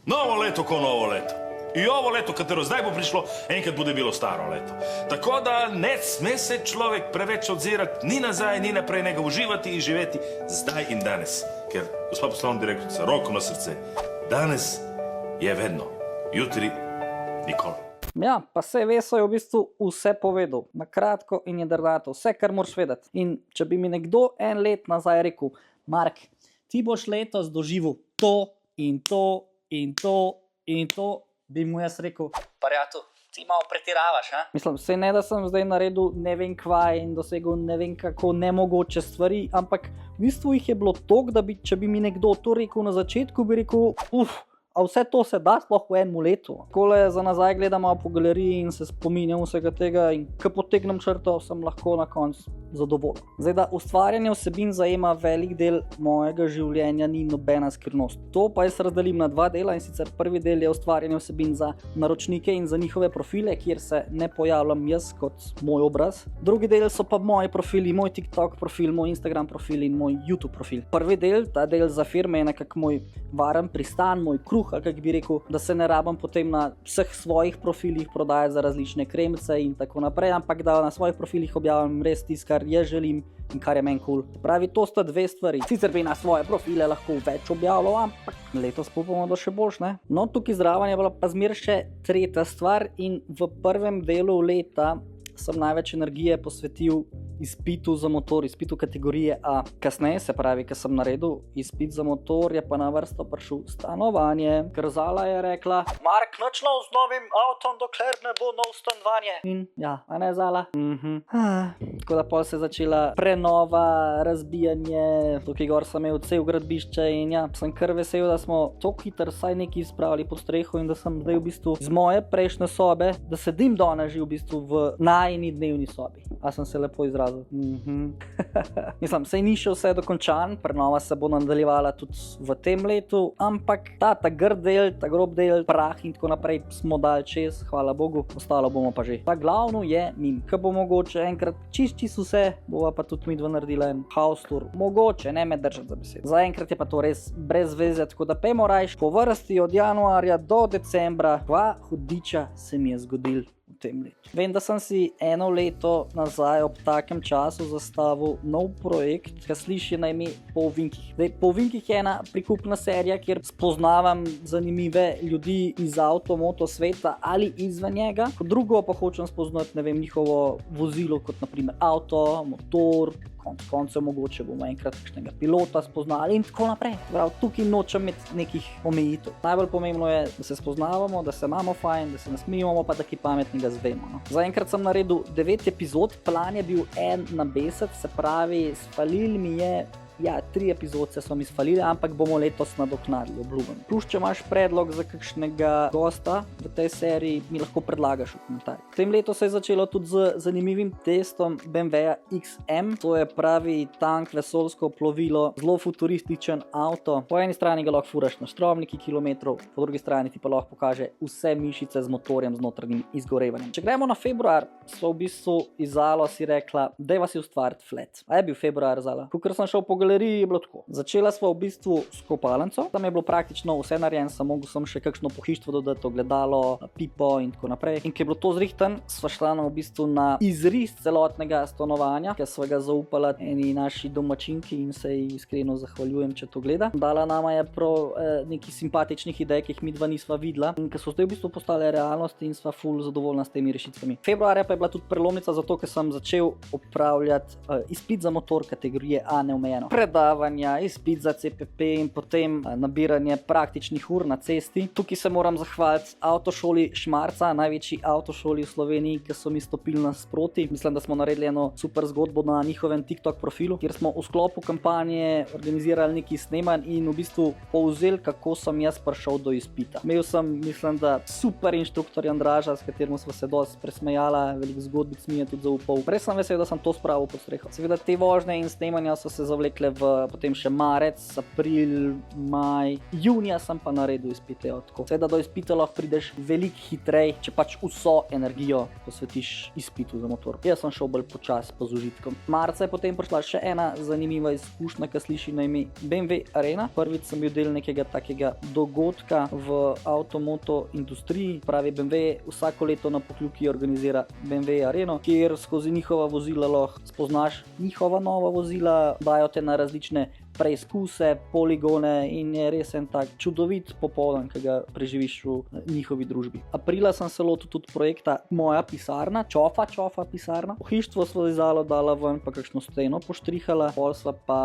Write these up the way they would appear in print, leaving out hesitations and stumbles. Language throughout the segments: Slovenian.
Novo leto ko novo leto. I ovo leto, katero zdaj bo prišlo, enkrat bude bilo staro leto. Tako da ne sme se človek preveč odzirati ni nazaj, ni naprej, nego uživati in živeti zdaj in danes. Ker, gospa poslovna direktorica, roko na srce, danes je vedno, jutri nikoli. Ja, pa se Veso je v bistvu vse povedal, na kratko in jedrnato, vse, kar moraš vedeti. In če bi mi nekdo en let nazaj rekel, Mark, ti boš letos doživel to in to in to in to, bi mu jaz rekel, prijatelj, ti malo pretiravaš, a? Mislim, sej ne, da sem zdaj naredil ne vem kvaj in dosegel ne vem kako nemogoče stvari, ampak v bistvu jih je bilo toliko, da bi, če bi mi nekdo to rekel na začetku, bi rekel, a vse to se da sploh v enem letu. Takole za nazaj gledam po galeriji in se spominjam vsega tega in ko potegnem črto, sem lahko na koncu zadovoljen. Zdaj, da ustvarjanje vsebin zajema velik del mojega življenja, ni nobena skrivnost. To pa jaz razdelim na dva dela, in sicer prvi del je ustvarjanje vsebin za naročnike in za njihove profile, kjer se ne pojavljam jaz kot moj obraz. Drugi del so pa moji profili, moj TikTok profil, moj Instagram profil in moj YouTube profil. Prvi del, ta del za firme, je nekako moj varen pristan, moj kruh, ali kako bi rekel, da se ne rabim potem na vseh svojih profilih prodajati za različne kremce in tako naprej, ampak da na svojih profilih objavim res tisto, kar jaz želim in kar je meni kul. Pravi, to sta dve stvari. Sicer bi na svoje profile lahko več objavljal, ampak letos upamo, da še boš, ne? No, tukaj zraven je bila pa zmeraj še tretja stvar in v prvem delu leta sem največ energije posvetil izpitu za motor, izpitu kategorije A. Kasneje, se pravi, ko sem naredil izpit za motor, je pa na vrsto prišel stanovanje, ker Zala je rekla, Mark, nič nov z novim avtom, dokler ne bo nov stanovanje. In ja, a ne Zala? Tako da pol se je začela prenova, razbijanje, tukaj gor sem imel cel gradbišče in ja, sem kar vesel, da smo tako hitro vsaj nekaj spravili pod streho in da sem zdaj v bistvu z moje prejšnje sobe, da sedim danes že v bistvu v najini dnevni sobi. A sem se lepo izrazil? Mislim, sej ni še vse dokončan, prenova se bo nadaljevala tudi v tem letu, ampak ta grd del, ta grob del, prah in tako naprej smo dali čez, hvala Bogu, ostalo bomo pa že. Ta glavno je mim, ko bo mogoče enkrat čist vse, bova pa tudi midva naredila en house tour. Mogoče, ne me držati za besedo. Zaenkrat je pa to res brez veze, tako da pejmo rajš po vrsti od januarja do decembra, dva hudiča se mi je zgodil v tem letu. Vem, da sem si eno leto nazaj ob takem času zastavil nov projekt, ki sliši na ime Po ovinkih. Po ovinkih je ena prikupna serija, kjer spoznavam zanimive ljudi iz moto sveta ali izven njega. Kot drugo pa hočem spoznati, ne vem, njihovo vozilo, kot naprimer avto, motor, koncev mogoče bomo enkrat kakšnega pilota spoznali in tako naprej. Prav, tukaj nočem imeti nekih omejitev. Najbolj pomembno je, da se spoznavamo, da se imamo fajn, da se nasmijamo, pa da kaj pametnega zvemo. No. Zaenkrat sem naredil 9 epizod, plan je bil en na mesec, se pravi, spalil mi je, ja, 3 epizode so mi spalili, ampak bomo letos nadoknadili, obljubim. Plus, če imaš predlog za kakšnega gosta v tej seriji, mi lahko predlagaš v komentarjih. V tem letu se je začelo tudi z zanimivim testom BMW XM. To je pravi tank, vesoljsko plovilo, zelo futurističen avto. Po eni strani ga lahko furaš na stromniki kilometrov, po drugi strani ti pa lahko pokaže vse mišice z motorjem, z notranjim izgorevanjem. Če gremo na februar, so v bistvu iz Zalo si rekla, dajva si ustvariti flat. A je bil februar, Zala? Kakor sem šel po galeriji, je bilo tako. Začela sva v bistvu s kopalnico, tam je bilo praktično vse narejen, samo mogel sem še kakšno pohištvo dodati, ogledalo, pipo in tako naprej. In ko je bilo to zrihtan, sva šla v bistvu na izris celotnega stanovanja, ker sva ga zaupala eni naši domačinki in se ji iskreno zahvaljujem, če to gleda. Dala nama je prav nekih simpatičnih idej, ki jih midva nisva videla in ki so zdaj v bistvu postale realnost in sva ful zadovoljna s temi rešitvami. Februarja pa je bila tudi prelomnica zato, ker sem začel opravljati izpit za motor kategorije A neomejeno. Predavanja, izpit za CPP in potem nabiranje praktičnih ur na cesti. Tukaj se moram zahvaliti avtošoli Šmarca, največji avtošoli v Sloveniji, ki so mi stopili nasproti. Mislim, da smo naredili eno super zgodbo na njihovem TikTok profilu, kjer smo v sklopu kampanje organizirali neki snemanj in v bistvu povzeli, kako sem jaz prišel do izpita. Imel sem, mislim, da super inštruktor Andraža, s katerim smo se dosti presmejala, veliko zgodbic mi je tudi zaupal. Prej sem vesel, da sem to spravil pod streho. Seveda te vožnje in snemanja so se zavlekle tekle potem še marec, april, maj, junija sem pa naredil izpite. Seveda do izpita lahko prideš veliko hitreje, če pač vso energijo posvetiš izpitu za motor. Jaz sem šel bolj počas po z užitkom. Marca je potem prišla še ena zanimiva izkušnja, ki sliši na ime BMW Arena. Prvič sem bil del nekega takega dogodka v avtomoto industriji. Pravi, BMW vsako leto na Pokljuki organizira BMW Areno, kjer skozi njihova vozila lahko spoznaš njihova nova vozila, dajo te na različne preizkuse, poligone in je res en tak čudovit popoldan, ki ga preživiš v njihovi družbi. Aprila sem se lotil tudi projekta Moja pisarna, Čofa pisarna. Pohištvo sva izalo dala ven, pa kakšno steno poštrihala, pol sva pa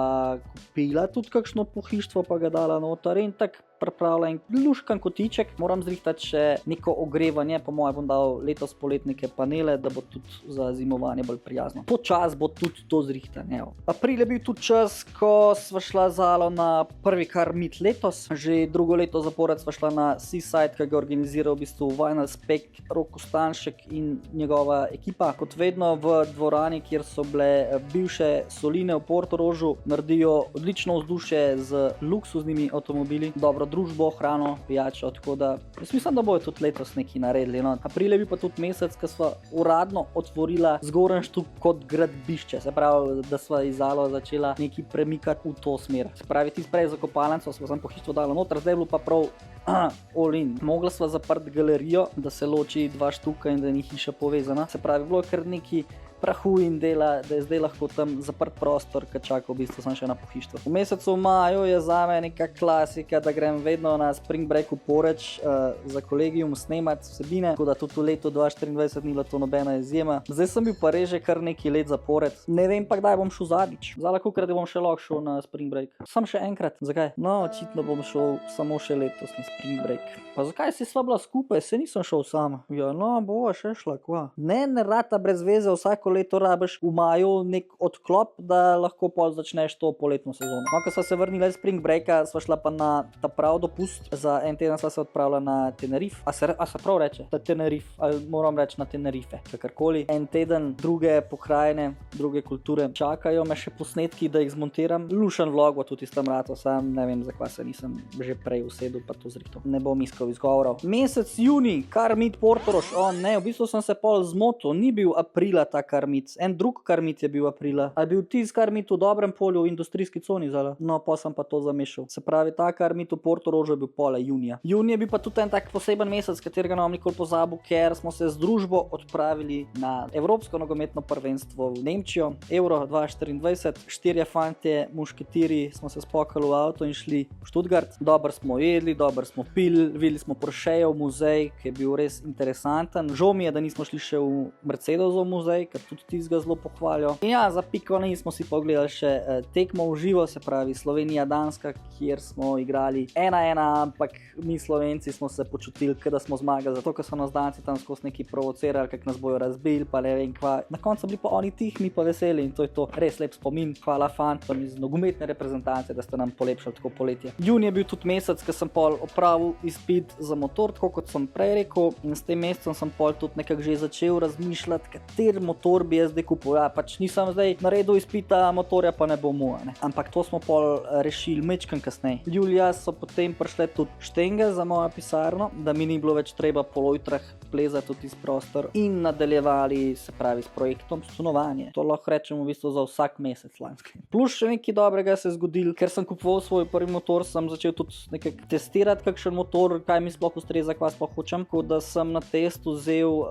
kupila tudi kakšno pohištvo, pa ga dala noter in tak pripravila en luškan kotiček. Moram zrihtati še neko ogrevanje, po mojem bom dal letos poletnike panele, da bo tudi za zimovanje bolj prijazno. Počas bo tudi to zrihtanje. April je bil tudi čas, ko sva šla z Alo na prvi Car Meet letos. Že drugo leto zapored sva šla na Seaside, ki ga organizira v bistvu Vinyl Spec, Rok Kostanšek in njegova ekipa. Kot vedno v dvorani, kjer so bile bivše soline v Portorožu, naredijo odlično vzdušje z luksuznimi avtomobili, dobro družbo, hrano, pijačo, tako da jaz mislim, da bojo tudi letos nekaj naredili. No. April je bil pa tudi mesec, ko sva uradno otvorila Zgorenštuk kot gradbišče, se pravi, da sva iz Alo začela nekaj premikati v to smer. Se pravi, ti prej za kopalnico sva sem pohištvo dala noter, zdaj je bilo pa prav all in. Mogla sva zaprti galerijo, da se loči dva štuka in da ni hiša povezana. Se pravi, bilo je kar neki prahu in dela, da je zdaj lahko tam zaprt prostor, ki čaka v bistvu sem še na pohištvo. V mesecu maju je zame neka klasika, da grem vedno na Spring Break v Poreč za kolegium snemati vsebine, tako da tudi v letu 2024 ni bila to nobena izjema. Zdaj sem bil pa res že kar nekaj let zapored. Ne vem pa, kdaj bom šel zadnjič. Kolikokrat bom še lahko šel na Spring Break. Sam še enkrat. Zakaj? No, očitno bom šel samo še letos na Spring Break. Pa zakaj si sva bila skupaj? Se nisem šel sam. Ja, no, bova še šla, kva. Ne rata brez veze, vsako leto rabiš v maju nek odklop, da lahko pol začneš to poletno sezono. No, ko sva se vrnila iz Spring Breaka, sva šla pa na ta prav dopust. Za en teden sva se odpravila na Tenerife. A se prav reče? Ta Tenerife, ali moram reči na Tenerife, kakorkoli. En teden druge pokrajine, druge kulture. Čakajo me še posnetki, da jih zmontiram. Lušen vlog bo tudi s tem rato, sam ne vem, zakaj se nisem že prej usedel, pa to zrihtal. Ne bom iskal izgovorov. Mesec juni, Car Meet Portorož. Ne, v bistvu sem se pol zmotil, ni bil aprila ta Car Meet. En drug Car Meet je bil aprila. A je bil tisti Car Meet v dobrem polju v industrijski coni zala? No, pa sem pa to zamešal. Se pravi, ta Car Meet v Portorožu je bil pola junija. Junij je bil pa tudi en tak poseben mesec, katerega ne bom nikoli pozabil, ker smo se z družbo odpravili na Evropsko nogometno prvenstvo v Nemčijo, Euro 2024. 4 fantje, mušketiri, smo se spokali v avto in šli v Stuttgart. Dobro smo jedli, dobro smo pili, videli smo Porschejev muzej, ki je bil res interesanten. Žal mi je, da nismo šli še v Mercedesov muzej, ker tudi ti ga zelo pohvalijo. In ja, za piko na i smo si pogledali še tekmo v živo, se pravi Slovenija-Danska, kjer smo igrali 1-1, ampak mi Slovenci smo se počutili, da smo zmagali, zato ker so nas Danci tam skozi neki provocirali, kak nas bojo razbili, pa ne vem kva. Na koncu bili pa oni tih, mi pa veseli in to je to. Res lep spomin. Hvala fantom iz nogometne reprezentance, da ste nam polepšali tako poletje. Junij je bil tudi mesec, ko sem pol opravil izpit za motor, tako kot sem prej rekel, in s tem mesecem sem pol tudi nekako že začel razmišljati, kater motor bi jaz zdaj kupil. Ja, pač nisem zdaj naredil izpita motorja, pa ne bom mu, ne. Ampak to smo pol rešili mečkam kasneje. Julija so potem prišle tudi štenge za mojo pisarno, da mi ni bilo več treba po lojtrah plezati tudi iz prostor in nadaljevali, se pravi, s projektom stanovanje. To lahko rečemo v bistvu za vsak mesec lanski. Plus še nekaj dobrega se je zgodilo, ker sem kupoval svoj prvi motor, sem začel tudi nekako testirati kakšen motor, kaj mi sploh ustreza, kva sploh hočem. Tako da sem na testu vzel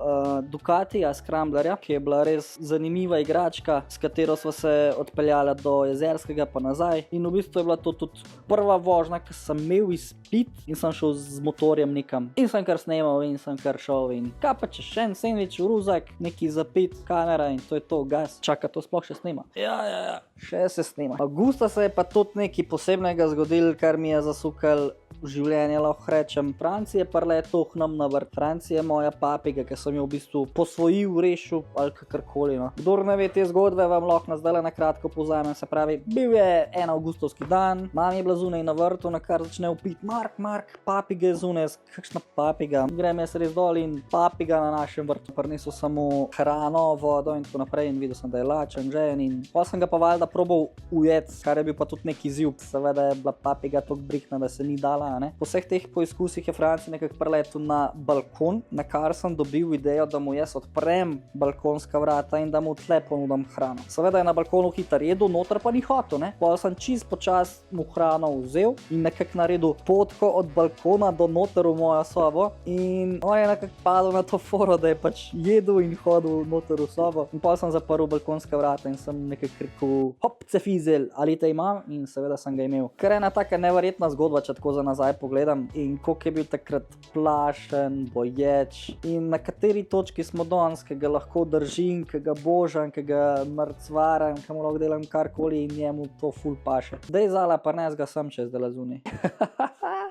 Ducatija Scramblerja, ki je bila res zanimiva igračka, s katero sva se odpeljala do Jezerskega pa nazaj. In v bistvu je bila to tudi prva vožnja, ki sem imel izpit in sem šel z motorjem nekam. In sem kar snemal in sem kar šel in kaj pa če še en sendvič v ruzak, neki zapit, kamera in to je to, gas. Čaka, to sploh še snema. Ja, še se snema. Augusta se je pa tudi nekaj posebnega zgodilo, kar mi je zasukal življenja, lahko rečem. Francija je preletel k nam na vrt. Francija je moja papiga, ki sem jo v bistvu posvojil, rešil ali kakorkoli. No. Kdor ne ve te zgodbe, vam lahko zdaj na kratko povzamem. Se pravi, bil je en avgustovski dan, mama je bila zunaj na vrtu, na kar začne upiti: Mark, papiga je zunaj, kakšna papiga. Grem jaz res dol in papiga na našem vrtu. Prinesel samo hrano, vodo in tako naprej in videl sem, da je lačen, žen in pa sem ga pa valjda probal ujeti, kar je bil pa tudi neki izziv. Seveda je bila papiga toliko brihna, da se ni dala, ne. Po vseh teh poizkusih je Franci nekako preletel na balkon, na kar sem dobil idejo, da mu jaz odprem balkonska vrata in da mu tle ponudim hrano. Seveda je na balkonu hitro jedel, noter pa ni hotel, ne. Potem sem čist počas mu hrano vzel in nekako naredil potko od balkona do noter v mojo sobo in on je nekako padel na to foro, da je pač jedel in hodil noter v sobo. In potem sem zaprl balkonska vrata in sem nekako rekel: hop, cefizel, ali te imam? In seveda sem ga imel. Ker je ena taka neverjetna zgodba, če tako za nazaj pogledam, in koliko je bil takrat plašen, boječ in na kateri točki smo danes, ki ga lahko držim, ki ga božam, ki ga mrcvaram, ki mu lahko delam karkoli in njemu to ful paše. Dej Zala, pa nes ga sem čez dela zunaj.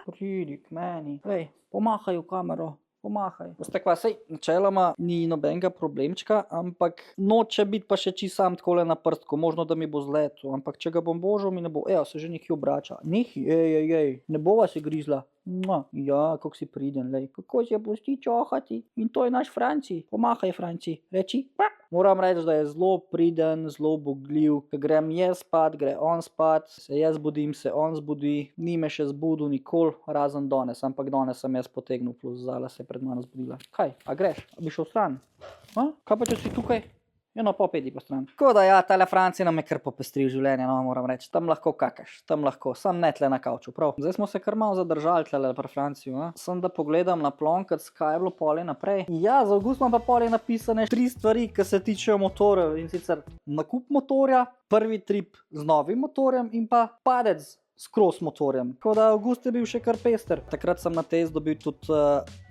Pridi k meni. Ej, pomahaj v kamero. Pomahaj. Veste kva, sej načeloma ni nobenega problemčka, ampak noče biti pa še čisto sam takole na prstku, možno da mi bo zletel, ampak če ga bom božal, mi ne bo. Evo, se že nekaj obrača. Ej, ne bova se grizla. Ja, kako si priden, lej. Kako se pusti čohati? In to je naš Franci. Pomahaj, Franci. Reči. Moram reči, da je zelo priden, zelo bogljiv. Ko grem jaz spat, gre on spat, se jaz budim, se on zbudi. Ni me še zbudil nikoli, razen danes, ampak danes sem jaz potegnil, plus Zala se je pred mano zbudila. Kaj, a greš? A bi šel stran? Kaj pa če si tukaj? No, pa pedi po stran. Tako da ja, tale Franci nam je kar popestril življenje, no, moram reči. Tam lahko kakaš, tam lahko, sam ne tle na kavču, prav. Zdaj smo se kar malo zadržali tle pri Franciju, ne. Sem da pogledam na plonkac, kaj je bilo poli naprej. Ja, za avgust imam pa poli napisane 3 stvari, ki se tičejo motorjev, in sicer nakup motorja, prvi trip z novim motorjem in pa padec s cross motorjem. Tako da avgust je bil še kar pester. Takrat sem na test dobil tudi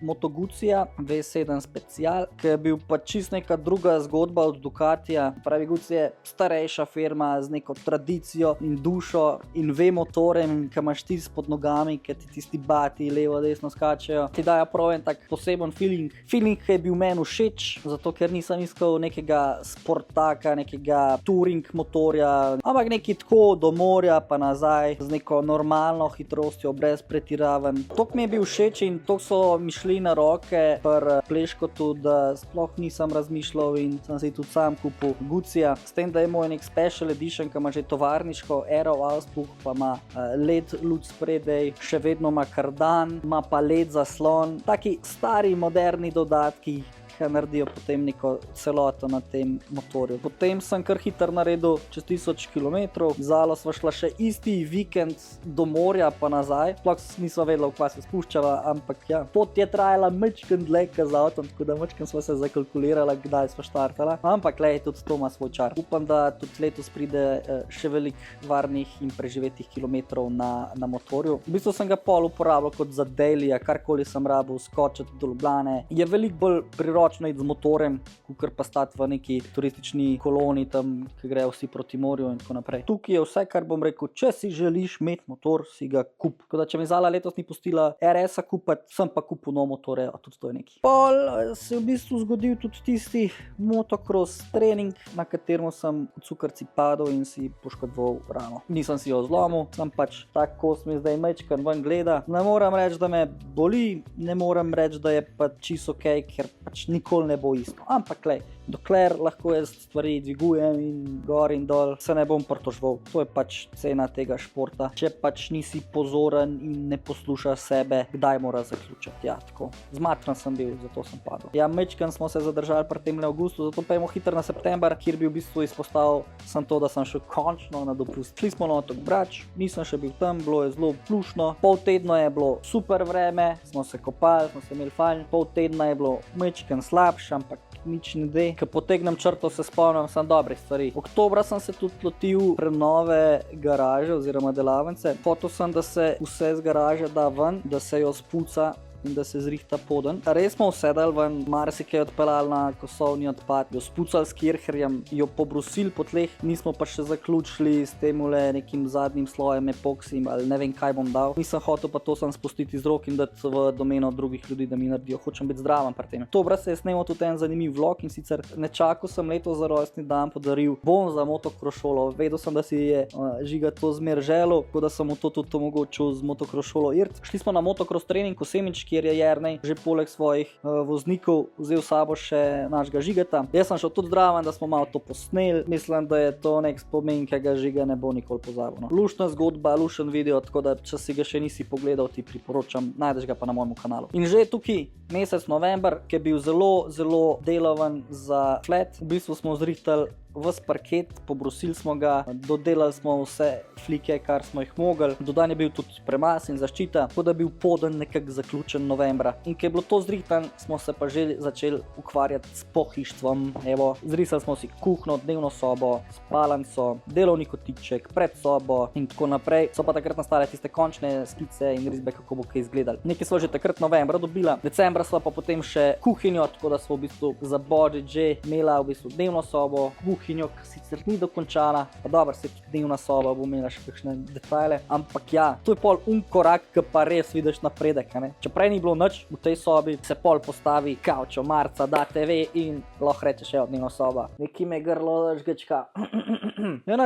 Moto Guzija V7 Special, ki je bil pa čist neka druga zgodba od Ducatija. Pravi, Guzzi je starejša firma z neko tradicijo in dušo in motorjem, ki imaš tisti pod nogami, ki ti tisti bati levo desno skačejo. Ti dajo prav en tak poseben feeling. Feeling, ki je bil meni všeč, zato ker nisem iskal nekega sportaka, nekega touring motorja, ampak neki tako do morja pa nazaj z neko normalno hitrostjo, brez pretiravanj. Tok mi je bil všeč in tok so mi šli na roke pri Pleškotu, da sploh nisem razmišljal in sem si tudi sam kupil Guzija. S tem, da je moj nek special edition, ki ima že tovarniško Aero Auspuh, pa ima LED luč spredaj, še vedno ima kardan, ima pa LED zaslon. Taki stari, moderni dodatki, ki naredijo potem neko celoto na tem motorju. Potem sem kar hitro naredil čez 1000 km. Zalo sva šla še isti vikend do morja pa nazaj. Sploh nisva vedela, v kva se spuščava, ampak ja, pot je trajala mečken dlje z avtom, tako da mečken sva se zakalkulirala, kdaj sva štartala. Ampak lej, tudi to ima svoj čar. Upam, da tudi letos pride še veliko varnih in preživetih kilometrov na motorju. V bistvu sem ga pol uporabljal kot za dailya, karkoli sem rabil, skočiti do Ljubljane. Je veliko bolj priročno iti z motorjem, kakor pa stati v neki turistični koloni tam, ki grejo vsi proti morju in tako naprej. Tukaj je vse, kar bom rekel, če si želiš imeti motor, si ga kup. Tako da, če mi Zala letos ni pustila RS-a kupiti, sem pa kupil nov motor, a tudi to je neki. Pol se je v bistvu zgodil tudi tisti motocross trening, na katerem sem v cukrci padel in si poškodoval rano. Nisem si jo zlomil, sem pač tak kos mi zdaj mečkan ven gleda. Ne moram reči, da me boli, ne moram reči, da je pa čisto okej, ker pač nikoli ne bo isto. Ampak lej, dokler lahko jaz stvari dvigujem in gor in dol, se ne bom pritoževal. To je pač cena tega športa. Če pač nisi pozoren in ne poslušaš sebe, kdaj mora zaključiti. Ja, tako. Zmatran sem bil, zato sem padel. Ja, mečkan smo se zadržali pri tem avgustu, zato pojmo hitro na september, kjer bi v bistvu izpostavil sem to, da sem šel končno na dopust. Šli smo na otok Brač, nisem še bil tam, bilo je zelo plušno. Pol tedna je bilo super vreme, smo se kopali, smo se imeli fajn. Pol tedna je bilo mečkan slabš, ampak nič ne de. Ko potegnem črto, se spomnim samo dobrih stvari. Oktobra sem se tudi lotil prenove garaže oziroma delavnice. Hotel sem, da se vse z garaže da ven, da se jo spuca in da se zrihta poden. Res smo usedali ven, marsikaj odpeljali na kosovni odpad, jo spucali s kirherjem, jo pobrusili po tleh, nismo pa še zaključili s temule nekim zadnjim slojem epoksim ali ne vem kaj bom dal. Nisem hotel pa to sam spustiti iz rok in dati v domeno drugih ljudi, da mi naredijo. Hočem biti zdraven pri tem. To brez se je snemal tudi en zanimiv vlog in sicer nečaku sem letos za rojstni dan podaril bon za motocross šolo. Vedel sem, da si je Žiga to zmer želel, tako da sem mu to tudi omogočil z motocross šolo irt. Šli smo na motocross trening v Semič, kjer je Jernej že poleg svojih voznikov vzel sabo še našega Žigeta. Jaz sem šel tudi zdraven, da smo malo to posneli. Mislim, da je to nek spomin, ki ga Žiga ne bo nikoli pozabil. No. Luštna zgodba, lušten video, tako da če si ga še nisi pogledal, ti priporočam, najdeš ga pa na mojem kanalu. In že je tukaj mesec november, ki je bil zelo deloven za flat. V bistvu smo zrihtali ves parket, pobrusili smo ga, dodelali smo vse flike, kar smo jih mogli. Dodan je bil tudi premaz in zaščita, tako da je bil poden nekako zaključen novembra. In ko je bilo to zrihtan, smo se pa že začeli ukvarjati s pohištvom. Evo, zrisali smo si kuhno, dnevno sobo, spalnico, delovni kotiček, predsobo in tako naprej. So pa takrat nastale tiste končne skice in risbe, kako bo kaj izgledali. Nekaj smo že takrat novembra dobila, decembra smo pa potem še kuhinjo, tako da smo v bistvu za božič že imela v bistvu dnevno sobo, kuhinjo, ki sicer ni dokončana, pa dobro, se dnevna soba bo imela še kakšne detajle, ampak ja, to je pol korak, ki pa res vidiš napredek, ne? Če prej ni bilo nič v tej sobi, se pol postavi kavč, marca, da TV in lahko rečeš, evo, dnevna soba. Nekaj me grlo žgečka.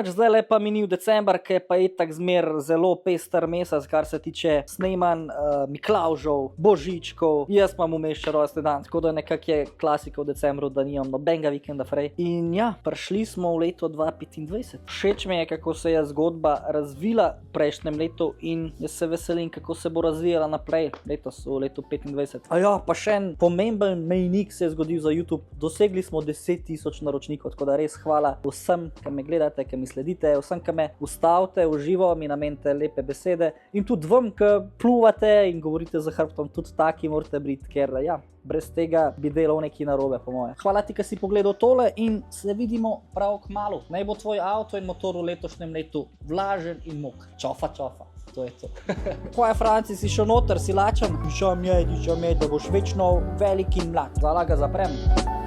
Zdaj lepa minil december, ki je pa itak zmer zelo pester mesec, kar se tiče snemanj, Miklavžev, božičkov, jaz imam vmes še rojstni dan, tako da nekako je klasika v decembru, da nimam nobenega vikenda frej. In ja, prišli smo v leto 2025. Všeč mi je, kako se je zgodba razvila v prejšnjem letu in jaz se veselim, kako se bo razvijala naprej letos v letu 2025. A ja, pa še en pomemben mejnik se je zgodil za YouTube. Dosegli smo 10.000 naročnikov, tako da res hvala vsem, ki me gledate, ki mi sledite, vsem, ki me ustavite v živo, mi namenite lepe besede in tudi vam, ki pluvate in govorite za hrbtom, tudi taki morate biti, ker ja, brez tega bi delal nekaj narobe, po moje. Hvala ti, ki si pogledal tole in se vidimo prav kmalu. Naj bo tvoj avto in motor v letošnjem letu vlažen in mok. Čofa. To je to. Kaj je, Franci, si šel noter, si lačen? Dišam je, da boš večno velik in mlad. Zala ga zaprem.